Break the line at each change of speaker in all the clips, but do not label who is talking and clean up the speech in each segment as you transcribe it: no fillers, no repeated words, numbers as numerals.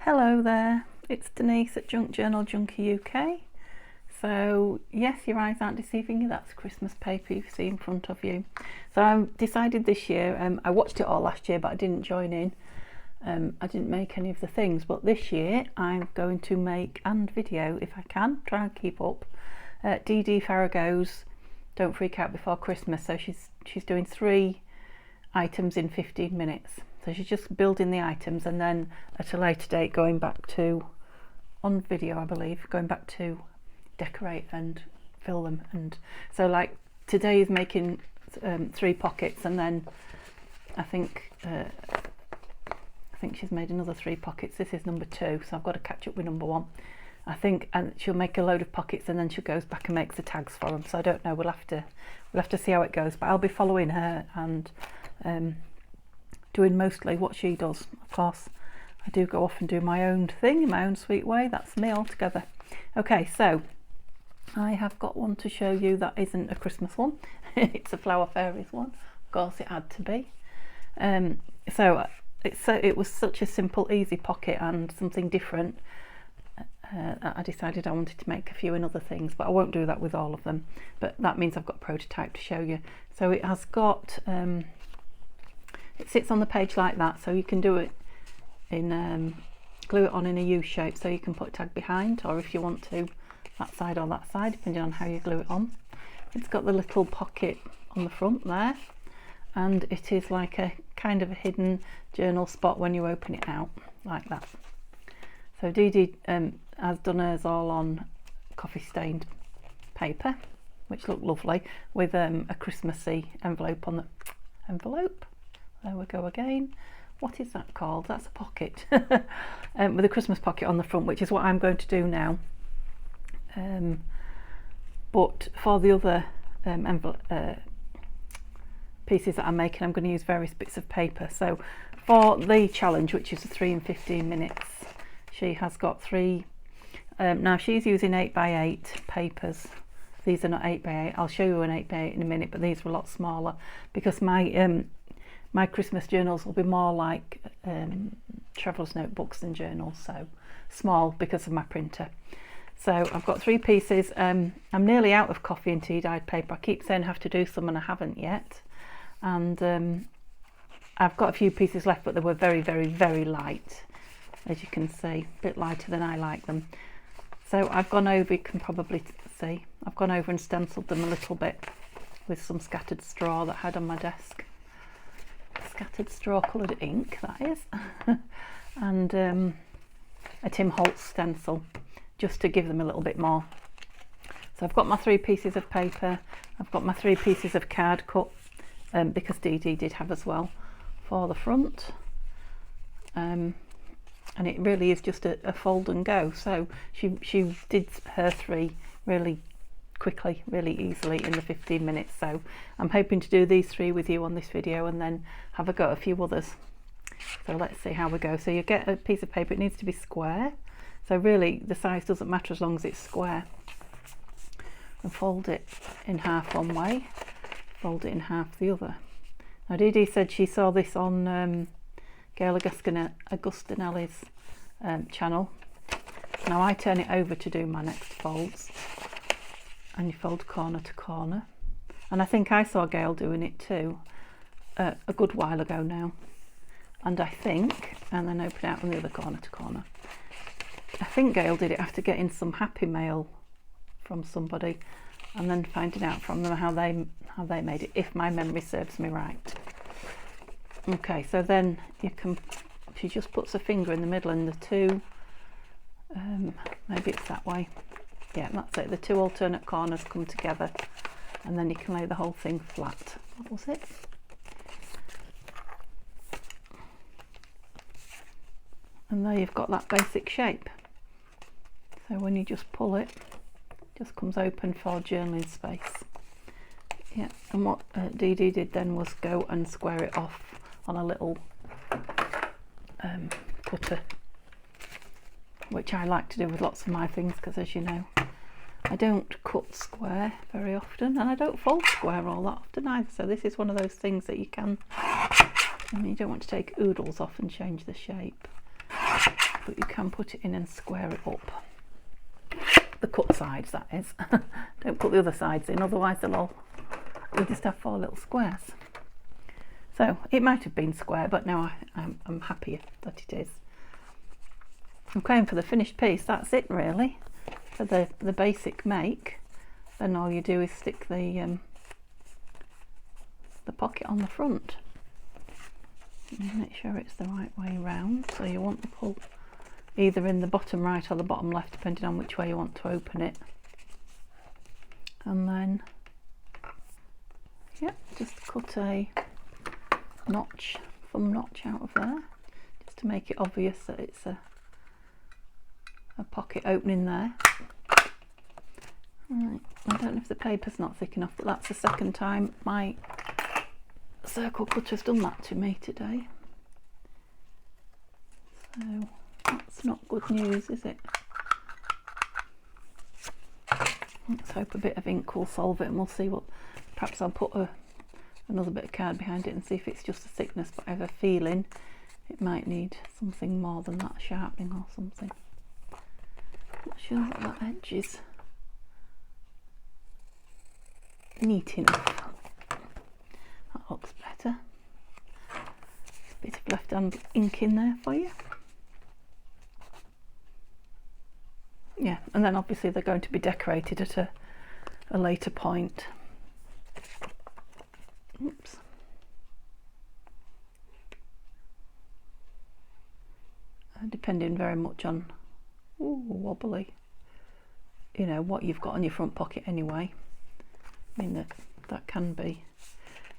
Hello there, it's Denise at Junk Journal Junkie UK. So yes, your eyes aren't deceiving you, that's Christmas paper you see in front of you. So I decided this year, I watched it all last year but I didn't join in. I didn't make any of the things, but this year I'm going to make and video if I can, try and keep up. Dee Dee Farago's Don't Freak Out Before Christmas. So she's doing 3 items in 15 minutes. So she's just building the items and then at a later date going back to, on video I believe, going back to decorate and fill them. And so like today is making 3 pockets, and then I think she's made another 3 pockets. This is number 2, so I've got to catch up with number 1. I think, and she'll make a load of pockets and then she goes back and makes the tags for them. So I don't know, we'll have to see how it goes, but I'll be following her and doing mostly what she does. Of course I do go off and do my own thing in my own sweet way. That's me altogether. Okay, so I have got one to show you that isn't a Christmas one. It's a Flower Fairies one. Of course it had to be. So it was such a simple easy pocket and something different. I decided I wanted to make a few in other things, but I won't do that with all of them, but that means I've got a prototype to show you. So it has got it sits on the page like that, so you can do it in glue it on in a U shape, so you can put a tag behind, or if you want to that side or that side, depending on how you glue it on. It's got the little pocket on the front there, and it is like a kind of a hidden journal spot when you open it out like that. So Dee Dee has done hers all on coffee stained paper, which look lovely, with a Christmassy envelope on the envelope. There we go again. What is that called? That's a pocket. With a Christmas pocket on the front, which is what I'm going to do now. But for the other pieces that I'm making, I'm going to use various bits of paper. So for the challenge, which is 3 in 15 minutes, she has got 3. Now she's using 8x8 papers. These are not 8x8. I'll show you an 8x8 in a minute, but these are a lot smaller because my Christmas journals will be more like traveller's notebooks than journals, so small because of my printer. So I've got 3 pieces. I'm nearly out of coffee and tea dyed paper. I keep saying I have to do some and I haven't yet. And I've got a few pieces left, but they were very, very, very light, as you can see, a bit lighter than I like them. So I've gone over, you can probably see, I've gone over and stenciled them a little bit with some scattered straw that I had on my desk. Scattered straw coloured ink, that is. And a Tim Holtz stencil, just to give them a little bit more. So I've got my 3 pieces of paper, I've got my 3 pieces of card cut, because Dee Dee did have as well, for the front. And it really is just a fold and go. So she did her 3 really quickly, really easily in the 15 minutes. So I'm hoping to do these 3 with you on this video and then have a go at a few others. So let's see how we go. So you get a piece of paper, it needs to be square. So really the size doesn't matter as long as it's square. And fold it in half one way, fold it in half the other. Now Dee Dee said she saw this on Gail Augustinelli's channel. Now I turn it over to do my next folds, and you fold corner to corner, and I think I saw Gail doing it too a good while ago now, and I think, and then open out from the other corner to corner. I think Gail did it after getting some happy mail from somebody and then finding out from them how they made it, if my memory serves me right. Okay, so then she just puts a finger in the middle and the 2, maybe it's that way, yeah, that's it, the 2 alternate corners come together, and then you can lay the whole thing flat. What was it? And there you've got that basic shape. So when you just pull it, it just comes open for journaling space. Yeah, and what Dee Dee did then was go and square it off on a little cutter, which I like to do with lots of my things, because as you know I don't cut square very often, and I don't fold square all that often either. So this is one of those things that you can, I mean, you don't want to take oodles off and change the shape. but you can put it in and square it up. The cut sides, that is. Don't put the other sides in, otherwise you'll just have 4 little squares. So it might have been square, but now I'm happier that it is. Okay, and for the finished piece, that's it really. For the basic make, then all you do is stick the pocket on the front. And make sure it's the right way round. So you want the pull either in the bottom right or the bottom left, depending on which way you want to open it. And then, yeah, just cut a notch, thumb notch out of there, just to make it obvious that it's a pocket opening there. Right, I don't know if the paper's not thick enough, but that's the second time my circle cutter's done that to me today. So that's not good news, is it? Let's hope a bit of ink will solve it, and we'll see what. Perhaps I'll put another bit of card behind it and see if it's just a thickness, but I have a feeling it might need something more than that, sharpening or something. Not sure that that edge is neat enough. That looks better. A bit of left-hand ink in there for you. Yeah, and then obviously they're going to be decorated at a later point. Oops. Depending very much on wobbly, you know, what you've got on your front pocket anyway. I mean that can be.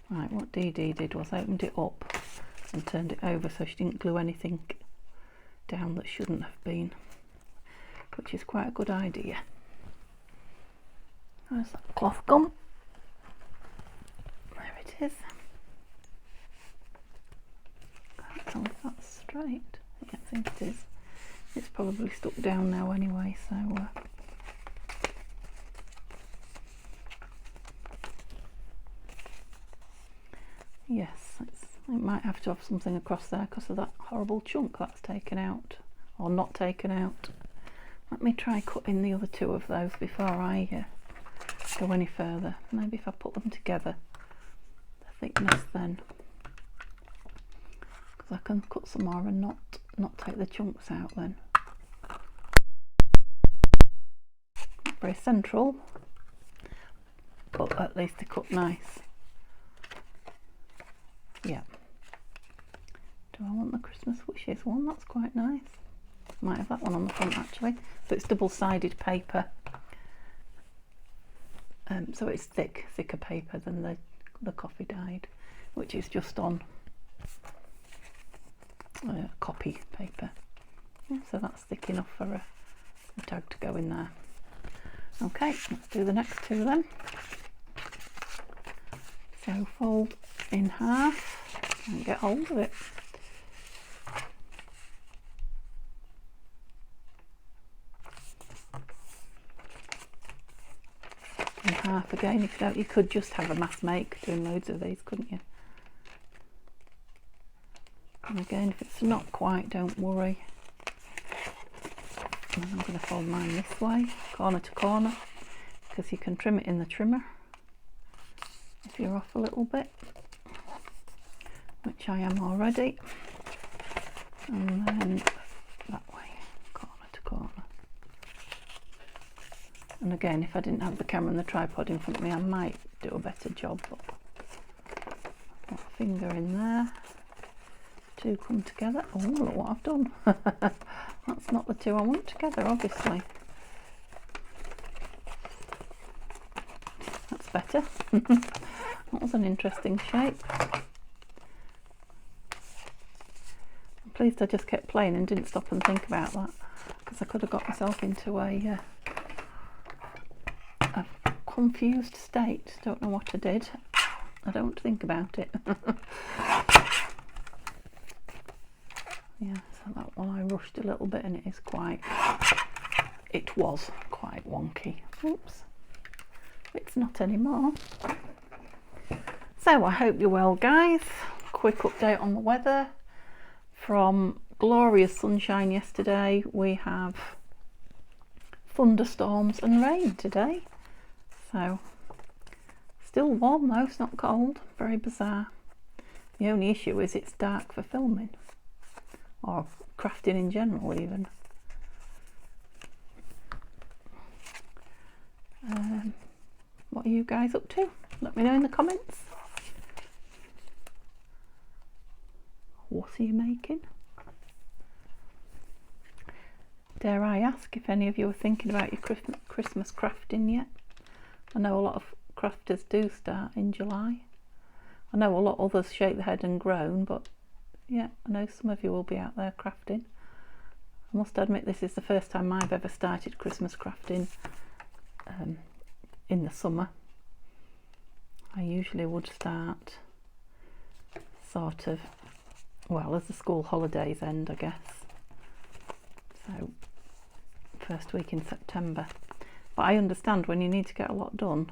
Right, what Dee Dee did was opened it up and turned it over so she didn't glue anything down that shouldn't have been, which is quite a good idea. Where's that cloth gone? There it is. Can't tell if that's straight. Yeah, I think it is. It's probably stuck down now anyway, so yes, it might have to have something across there because of that horrible chunk that's taken out, or not taken out. Let me try cutting the other 2 of those before I go any further. Maybe if I put them together, the thickness then, because I can cut some more and not take the chunks out then. Not very central, but at least they cut nice. Yeah. Do I want the Christmas wishes one? That's quite nice. Might have that one on the front actually. So it's double-sided paper. So it's thicker paper than the coffee dyed, which is just on copy paper. Yeah, so that's thick enough for a tag to go in there. Okay, let's do the next 2 then. So fold in half and get hold of it. In half again. If you don't, you could just have a mass make doing loads of these, couldn't you? And again, if it's not quite, don't worry. And I'm going to fold mine this way, corner to corner, because you can trim it in the trimmer if you're off a little bit, which I am already. And then that way, corner to corner. And again, if I didn't have the camera and the tripod in front of me, I might do a better job. But put a finger in there. 2 come together. Oh, look what I've done. That's not the 2 I want together, obviously. That's better. That was an interesting shape. I'm pleased I just kept playing and didn't stop and think about that, because I could have got myself into a confused state. Don't know what I did. I don't think about it. Yeah, so that one I rushed a little bit, and it was quite wonky. Oops, it's not anymore. So I hope you're well, guys. Quick update on the weather from glorious sunshine yesterday. We have thunderstorms and rain today. So still warm though, it's not cold. Very bizarre. The only issue is it's dark for filming, or crafting in general even. What are you guys up to? Let me know in the comments. What are you making? Dare I ask if any of you are thinking about your Christmas crafting yet? I know a lot of crafters do start in July. I know a lot of others shake their head and groan, but yeah, I know some of you will be out there crafting. I must admit this is the first time I've ever started Christmas crafting in the summer. I usually would start sort of, well, as the school holidays end, I guess. So, first week in September. But I understand when you need to get a lot done,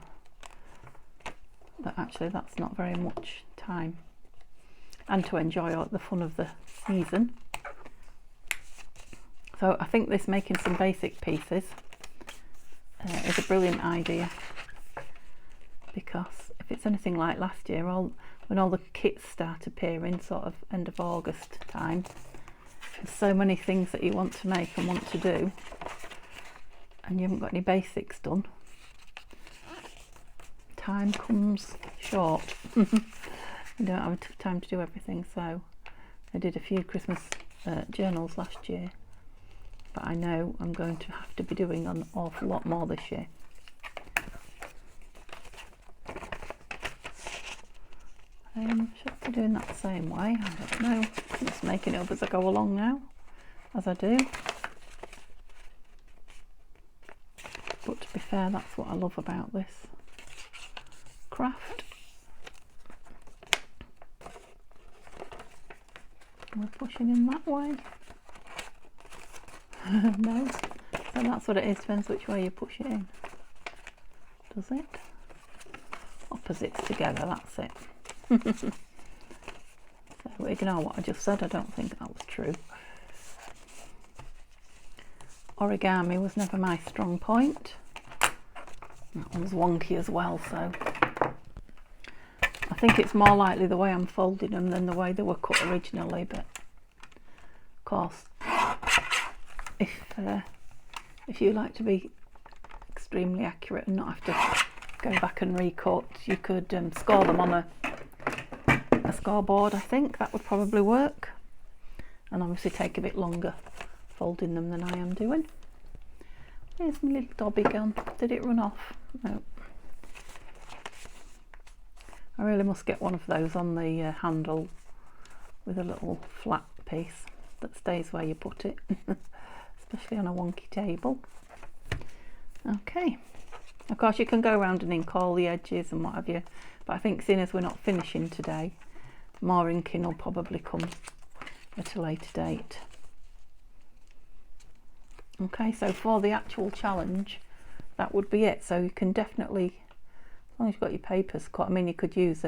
that actually that's not very much time. And to enjoy the fun of the season. So I think this making some basic pieces is a brilliant idea. Because if it's anything like last year, when all the kits start appearing, sort of end of August time, there's so many things that you want to make and want to do, and you haven't got any basics done. Time comes short. You don't have time to do everything, so I did a few Christmas journals last year, but I know I'm going to have to be doing an awful lot more this year. Should I be doing that the same way? I don't know. I'm just making it up as I go along now, as I do. But to be fair, that's what I love about this craft. We're pushing in that way. No, so that's what it is. Depends which way you push it in. Does it? Opposites together, that's it. So ignore what I just said, I don't think that was true. Origami was never my strong point. That one's wonky as well, so I think it's more likely the way I'm folding them than the way they were cut originally, but of course if you like to be extremely accurate and not have to go back and recut, you could score them on a scoreboard. I think that would probably work, and obviously take a bit longer folding them than I am doing. There's my little Dobby gone. Did it run off? No. I really must get one of those on the handle with a little flat piece that stays where you put it, especially on a wonky table. Okay, of course you can go around and ink all the edges and what have you, but I think seeing as we're not finishing today, more inking will probably come at a later date. Okay, so for the actual challenge, that would be it. So you can definitely, as long as you've got your papers cut, I mean you could use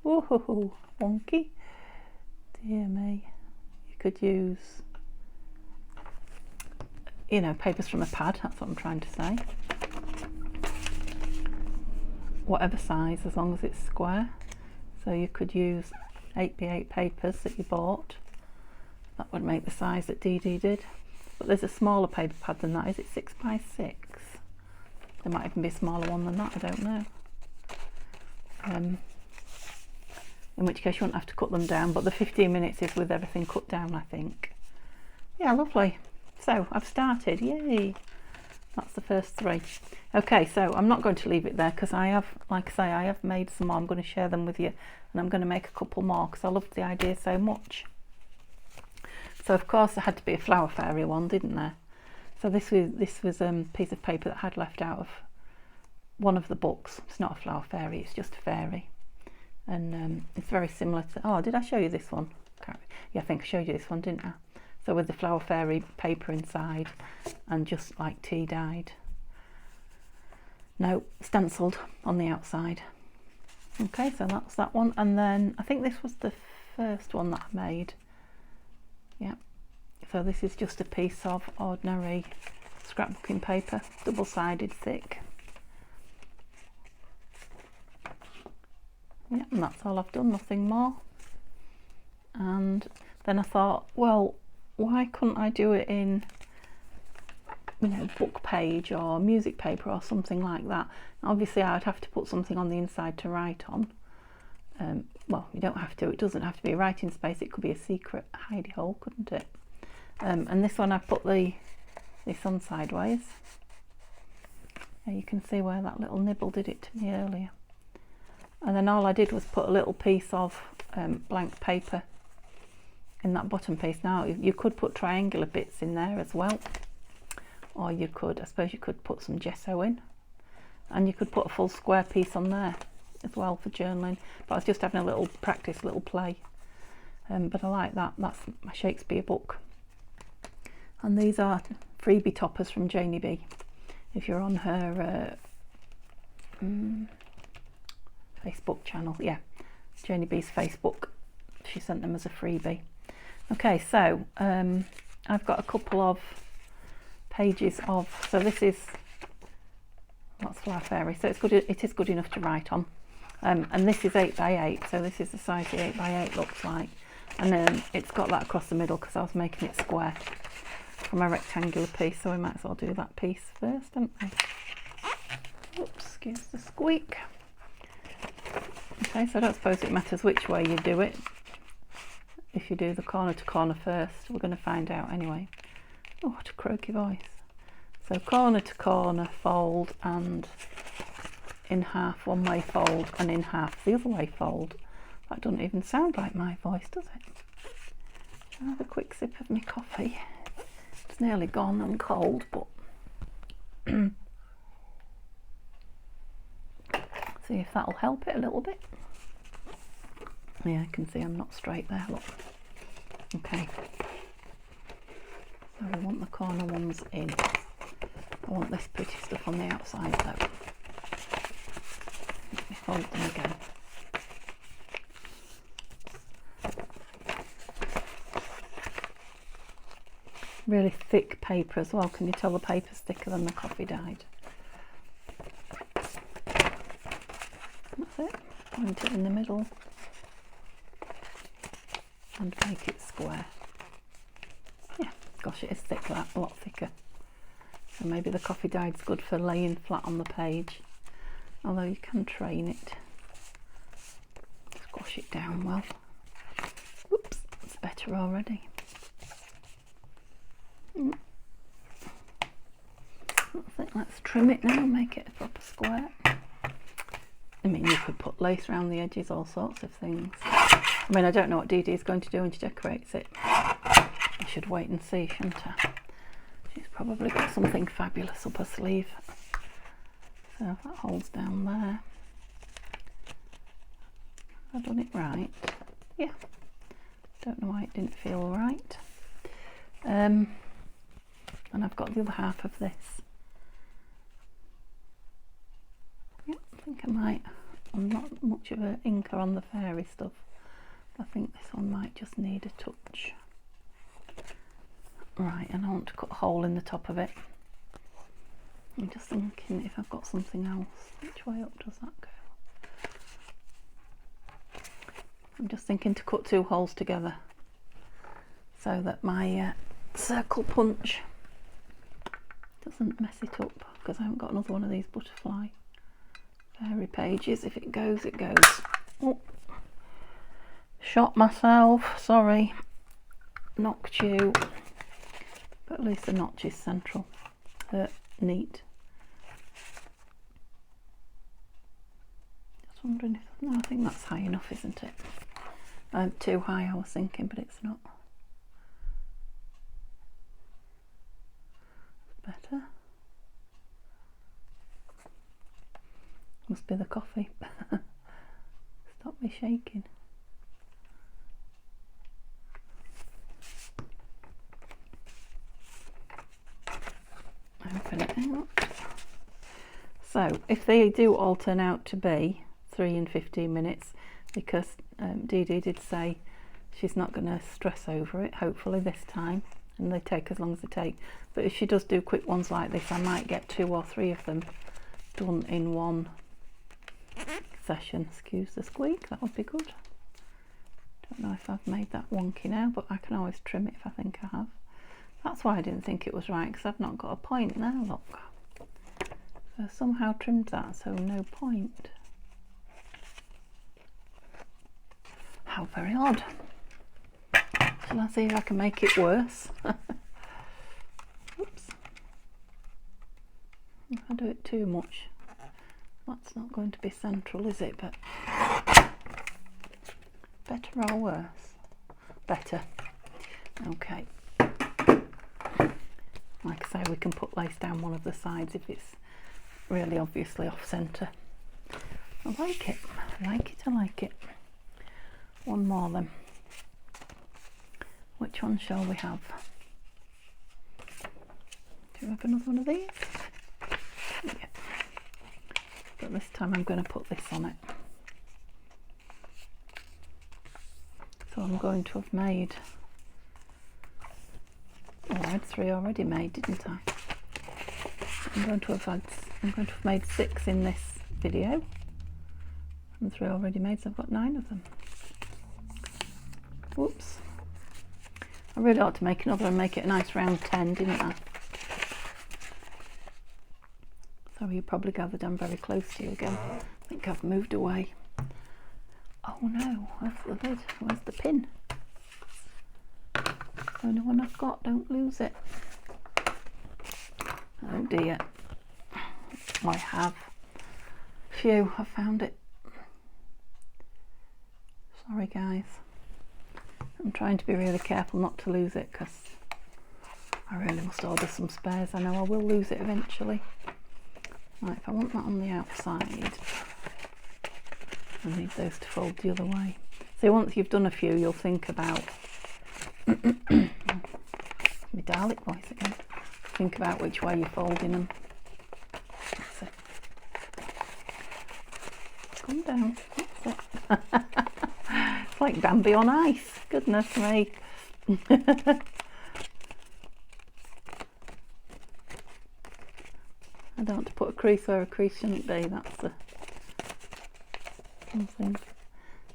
woohoo, wonky, dear me, you could use, you know, papers from a pad, that's what I'm trying to say. Whatever size, as long as it's square. So you could use 8x8 papers that you bought. That would make the size that Dee Dee did. But there's a smaller paper pad than that. Is it 6x6? There might even be a smaller one than that, I don't know. In which case you won't have to cut them down, but the 15 minutes is with everything cut down, I think. Yeah, lovely. So I've started, yay! That's the first 3. Okay, so I'm not going to leave it there because I have, like I say, I have made some more. I'm going to share them with you, and I'm going to make a couple more because I loved the idea so much. So of course there had to be a flower fairy one, didn't there? So this was a piece of paper that I had left out of one of the books. It's not a flower fairy, it's just a fairy, and it's very similar to, oh, did I show you this one? Yeah, I think I showed you this one, didn't I? So with the flower fairy paper inside and just like tea dyed, no, stenciled on the outside. Okay, so that's that one, and then I think this was the first one that I made. So this is just a piece of ordinary scrapbooking paper, double-sided, thick. Yeah, and that's all I've done, nothing more. And then I thought, well, why couldn't I do it in, you know, book page or music paper or something like that? Obviously I'd have to put something on the inside to write on. Well, you don't have to, it doesn't have to be a writing space, it could be a secret hidey hole, couldn't it? And this one I put this on sideways. Yeah, you can see where that little nibble did it to me earlier. And then all I did was put a little piece of blank paper in that bottom piece. Now you could put triangular bits in there as well, or you could, I suppose you could put some gesso in, and you could put a full square piece on there as well for journaling. But I was just having a little practice, little play. But I like that. That's my Shakespeare book. And these are freebie toppers from Janie B. If you're on her Facebook channel, yeah, Janie B's Facebook, she sent them as a freebie. Okay, so I've got a couple of pages of, so this is, that's Flower Fairy, so it's good, it is good enough to write on. And this is 8x8, so this is the size the 8x8 looks like. And then it's got that across the middle because I was making it square from a rectangular piece, so we might as well do that piece first, don't we? Oops, excuse the squeak. Okay, so I don't suppose it matters which way you do it. If you do the corner to corner first, we're going to find out anyway. Oh, what a croaky voice. So corner to corner, fold, and in half one way fold, and in half the other way fold. That doesn't even sound like my voice, does it? I'll have a quick sip of my coffee. It's nearly gone and cold, but see if that'll help it a little bit. Yeah, I can see I'm not straight there, look. Okay. So we want the corner ones in. I want this pretty stuff on the outside though. Let me fold them again. Really thick paper as well. Can you tell the paper's thicker than the coffee dyed? That's it. Point it in the middle and make it square. Yeah, gosh, it is thick, that, a lot thicker. So maybe the coffee dyed's good for laying flat on the page, although you can train it. Squash it down well. Whoops, it's better already. That's it, let's trim it now and make it a proper square. I mean, you could put lace around the edges, all sorts of things. I mean, I don't know what Dee Dee is going to do when she decorates it. I should wait and see, shouldn't I? She's probably got something fabulous up her sleeve. So if that holds down there. Have I done it right? Yeah. Don't know why it didn't feel right. And I've got the other half of this. Yeah, I think I might. I'm not much of an inker on the fairy stuff. I think this one might just need a touch. Right, and I want to cut a hole in the top of it. I'm just thinking if I've got something else. Which way up does that go? I'm just thinking to cut two holes together so that my circle punch doesn't mess it up, because I haven't got another one of these butterfly fairy pages. If it goes, it goes. Oh, shot myself, sorry, knocked you, but at least the notch is central. Neat. Just wondering if, no, I think that's high enough, isn't it? Too high, I was thinking, but it's not. Better. Must be the coffee. Stop me shaking. Open it out. So if they do all turn out to be 3 and 15 minutes, because Dee Dee did say she's not going to stress over it, hopefully this time, and they take as long as they take. But if she does do quick ones like this, I might get 2 or 3 of them done in one session. Excuse the squeak, that would be good. Don't know if I've made that wonky now, but I can always trim it if I think I have. That's why I didn't think it was right, because I've not got a point now, look. So I somehow trimmed that, so no point. How very odd. Shall I see if I can make it worse? Oops. If I do it too much, that's not going to be central, is it? But better or worse? Better. Okay. Like I say, we can put lace down one of the sides if it's really obviously off centre. I like it. I like it. I like it. One more then. Which one shall we have? Do you have another one of these? Yeah. But this time I'm going to put this on it. So I'm going to have made, oh, I had 3 already made, didn't I? I'm going to have made 6 in this video, and 3 already made, so I've got 9 of them. Whoops. I really ought to make another and make it a nice round 10, didn't I? So you probably gathered I'm very close to you again. I think I've moved away. Oh no, where's the lid? Where's the pin? Only one I've got, don't lose it. Oh dear. I have. Phew, I found it. Sorry guys. I'm trying to be really careful not to lose it, because I really must order some spares. I know I will lose it eventually. Right, if I want that on the outside, I need those to fold the other way. So once you've done a few, you'll think about my Dalek voice again. Think about which way you're folding them. That's it. Come down. That's it. It's like Bambi on ice. Goodness me. I don't want to put a crease where a crease shouldn't be. That's the something.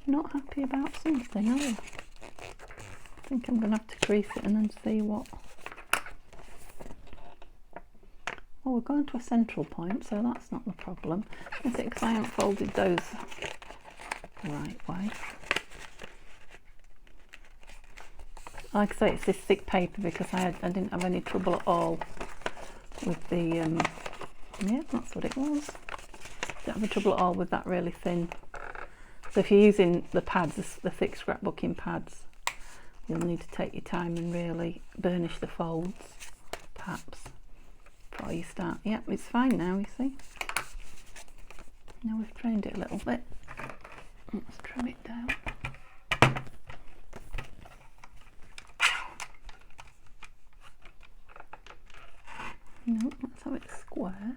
Not happy about something, are you? I think I'm going to have to crease it and then see what. Well, we're going to a central point, so that's not the problem. Is it because I haven't folded those the right way? Like I say, it's this thick paper because I didn't have any trouble at all with the, yeah, that's what it was. Didn't have any trouble at all with that really thin. So if you're using the pads, the thick scrapbooking pads, you'll need to take your time and really burnish the folds, perhaps, before you start. Yep, it's fine now, you see. Now we've trained it a little bit. Let's trim it down. No, let's have it square.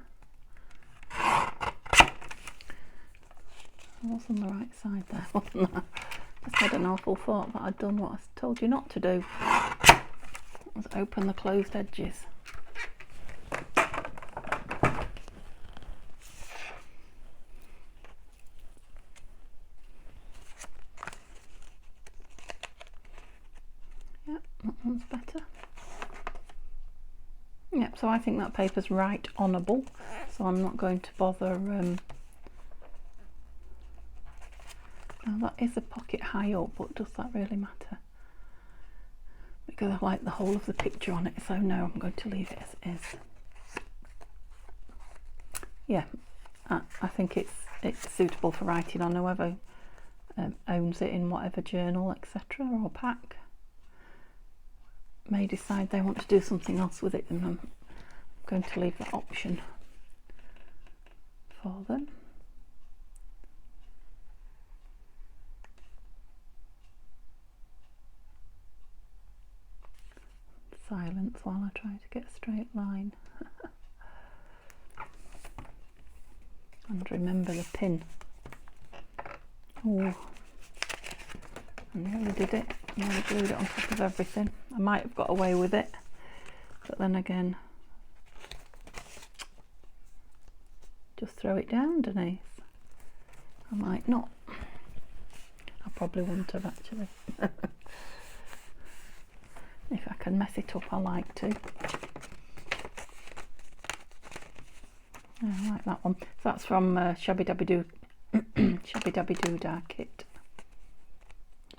I was on the right side there, wasn't I? Just had an awful thought that I'd done what I told you not to do. Was open the closed edges. Yep, that one's better. Yep, so I think that paper's right onable, so I'm not going to bother. Now that is a pocket high up, but does that really matter? Because I like the whole of the picture on it, so no, I'm going to leave it as it is. Yeah, I think it's suitable for writing on. Whoever owns it in whatever journal, etc., or pack, may decide they want to do something else with it, and I'm going to leave that option for them. Silence while I try to get a straight line. And remember the pin. Oh, I nearly did it. Nearly glued it on top of everything. I might have got away with it, but then again, just throw it down, Denise. I might not. I probably wouldn't have actually. If I can mess it up, I like to. I like that one. So that's from Shabby Dabby Doo Doodah kit.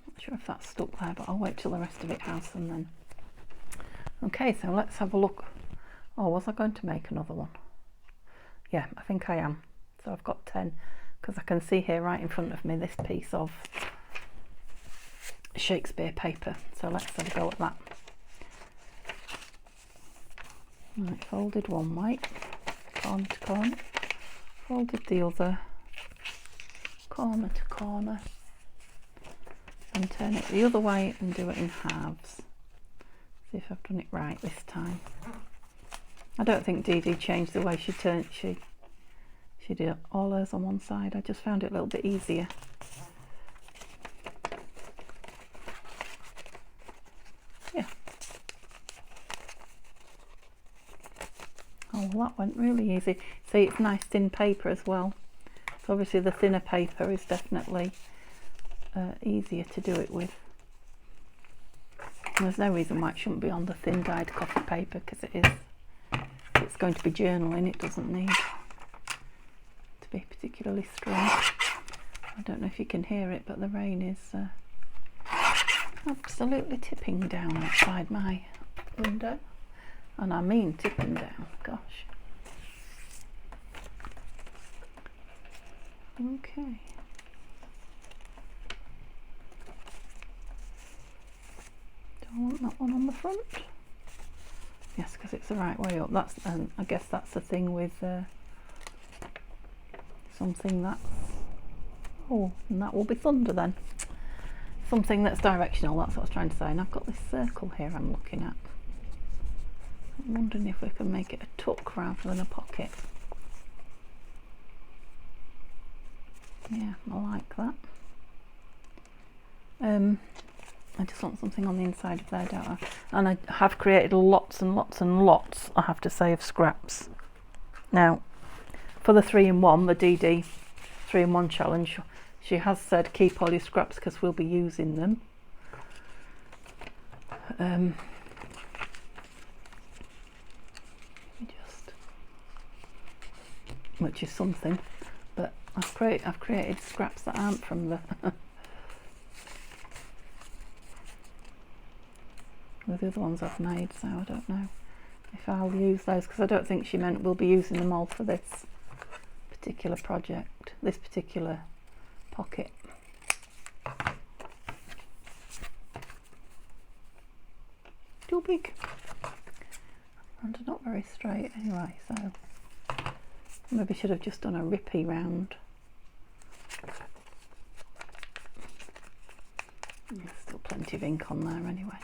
Not sure if that's stuck there, but I'll wait till the rest of it has and then. Okay, so let's have a look. Oh, was I going to make another one? Yeah, I think I am. So I've got 10 because I can see here right in front of me this piece of Shakespeare paper. So let's have a go at that. Right, folded one way, corner to corner, folded the other, corner to corner, and turn it the other way and do it in halves. See if I've done it right this time. I don't think Dee Dee changed the way she turned. She did all hers on one side. I just found it a little bit easier. Yeah. Oh, well, that went really easy. See, it's nice thin paper as well. So obviously the thinner paper is definitely easier to do it with. And there's no reason why it shouldn't be on the thin dyed copy paper, because it is. It's going to be journaling. It doesn't need to be particularly strong. I don't know if you can hear it, but the rain is absolutely tipping down outside my window. And I mean tipping down, gosh. Okay. Do I want that one on the front? Yes, because it's the right way up. That's, I guess that's the thing with something that's, oh, and that will be thunder then. Something that's directional, that's what I was trying to say. And I've got this circle here I'm looking at. I'm wondering if we can make it a tuck rather than a pocket. Yeah, I like that. I just want something on the inside of there, don't I? And I have created lots and lots and lots, I have to say, of scraps. Now, for the 3-in-1, the Dee Dee 3-in-1 challenge, she has said keep all your scraps because we'll be using them. Which is something, but I've created scraps that aren't from the with the other ones I've made, so I don't know if I'll use those, because I don't think she meant we'll be using them all for this particular project, this particular pocket. Too big and not very straight anyway, so maybe should have just done a rippy round. There's still plenty of ink on there anyway.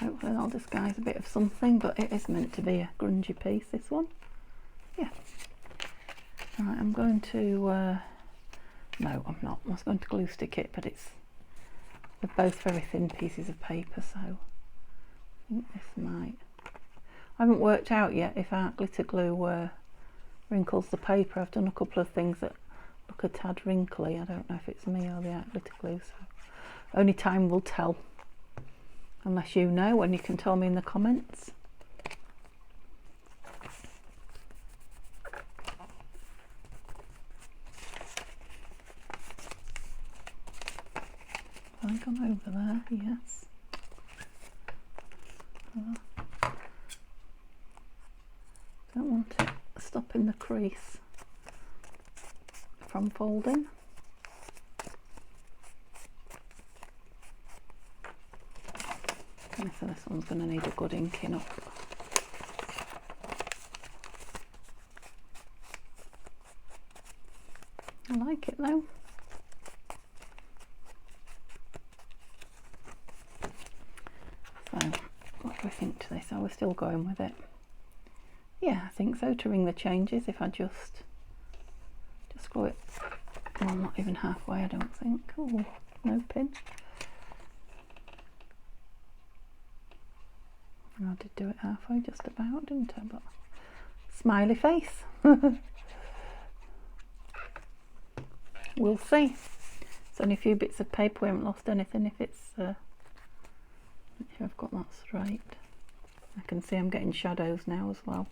Hopefully that'll disguise a bit of something, but it is meant to be a grungy piece, this one. Yeah. Right, I'm going to, no I'm not, I was going to glue stick it, but they're both very thin pieces of paper, so I think this might. I haven't worked out yet if our glitter glue wrinkles the paper. I've done a couple of things that look a tad wrinkly. I don't know if it's me or the art glitter glue, so only time will tell. Unless you know, and you can tell me in the comments. Have I gone over there? Yes. Don't want it stopping the crease from folding. So this one's going to need a good inking up. I like it though. So what do we think to this? Are we still going with it? Yeah, I think so, to ring the changes. If I just screw it, well, not even halfway, I don't think. Oh, no pin. I did do it halfway just about, didn't I? But smiley face. We'll see. It's only a few bits of paper, we haven't lost anything. If it's make sure I've got that straight. I can see I'm getting shadows now as well.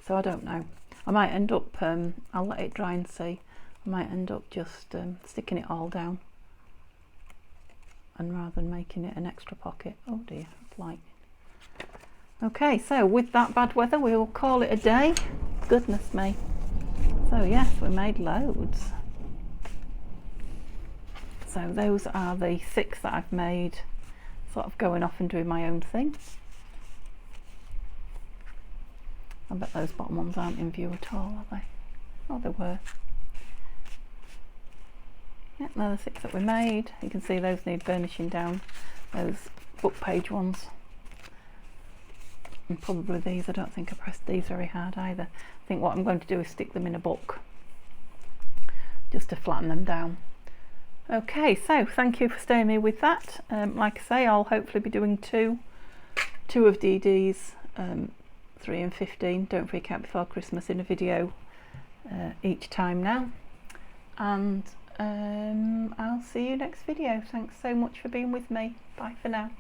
So I don't know. I might end up, I'll let it dry and see. I might end up just sticking it all down, and rather than making it an extra pocket. Oh dear, it's lightning. Okay, so with that bad weather, we'll call it a day. Goodness me. So yes, we made loads. So those are the 6 that I've made, sort of going off and doing my own thing. I bet those bottom ones aren't in view at all, are they? Oh, they were. Yep, they're the 6 that we made. You can see those need burnishing down, those book page ones. And probably these, I don't think I pressed these very hard either. I think what I'm going to do is stick them in a book, just to flatten them down. Okay, so thank you for staying me with that. Like I say, I'll hopefully be doing two of Dee Dee's 3 and 15 Don't Freak Out Before Christmas in a video each time now. And I'll see you next video. Thanks so much for being with me. Bye for now.